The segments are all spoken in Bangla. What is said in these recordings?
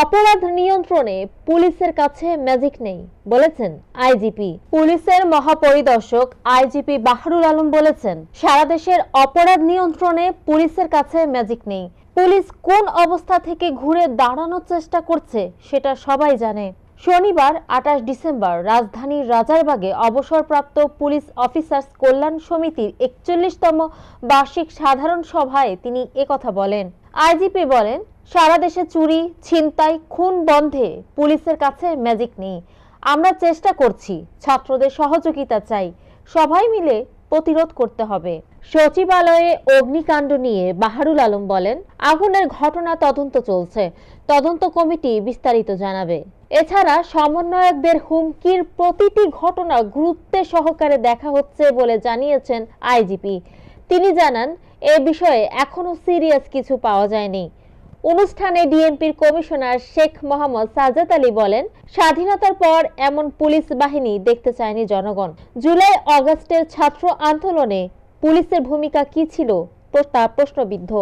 অপরাধ নিয়ন্ত্রণে পুলিশের কাছে ম্যাজিক নেই বলেছেন আইজিপি। পুলিশের মহাপরিদর্শক আইজিপি বাহারুল আলম বলেছেন, সারা দেশের অপরাধ নিয়ন্ত্রণে পুলিশের কাছে ম্যাজিক নেই। পুলিশ কোন অবস্থা থেকে ঘুরে দাঁড়ানোর চেষ্টা করছে সেটা সবাই জানে। শনিবার 28 ডিসেম্বর রাজধানীর রাজারবাগে অবসরপ্রাপ্ত পুলিশ অফিসার্স কল্যাণ সমিতির 41তম বার্ষিক সাধারণ সভায় তিনি একথা বলেন। আইজিপি বলেন, সারা দেশে চুরি, ছিনতাই, খুন বন্ধে পুলিশের কাছে ম্যাজিক নেই। আমরা চেষ্টা করছি, ছাত্রদের সহযোগিতা চাই, সবাই মিলে প্রতিরোধ করতে হবে। সচিবালয়ে অগ্নিকাণ্ড নিয়ে বাহারুল আলম বলেন, আগুনের ঘটনা তদন্ত চলছে, তদন্ত কমিটি বিস্তারিত জানাবে। এছাড়া সমন্বয়কদের হুমকির প্রতিটি ঘটনা গুরুত্ব সহকারে দেখা হচ্ছে বলে জানিয়েছেন আইজিপি। তিনি জানান, এ বিষয়ে এখনো সিরিয়াস কিছু পাওয়া যায়নি। অনুষ্ঠানে ডিএমপির কমিশনার শেখ মোহাম্মদ সাজ্জাদ আলী বলেন, স্বাধীনতার পর এমন পুলিশ বাহিনী দেখতে চায়নি জনগণ। জুলাই আগস্টের ছাত্র আন্দোলনে পুলিশের ভূমিকা কি ছিল তা প্রশ্নবিদ্ধ।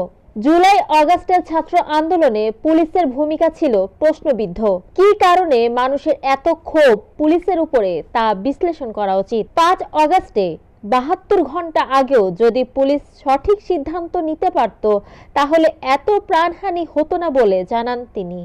জুলাই আগস্টের ছাত্র আন্দোলনে পুলিশের ভূমিকা ছিল প্রশ্নবিদ্ধ। কি কারণে মানুষের এত ক্ষোভ পুলিশের উপরে তা বিশ্লেষণ করা উচিত। 5 আগস্টে 72 ঘন্টা আগেও যদি পুলিশ সঠিক সিদ্ধান্ত নিতে পারত, তাহলে এত প্রাণহানি হতো না বলে জানান তিনি।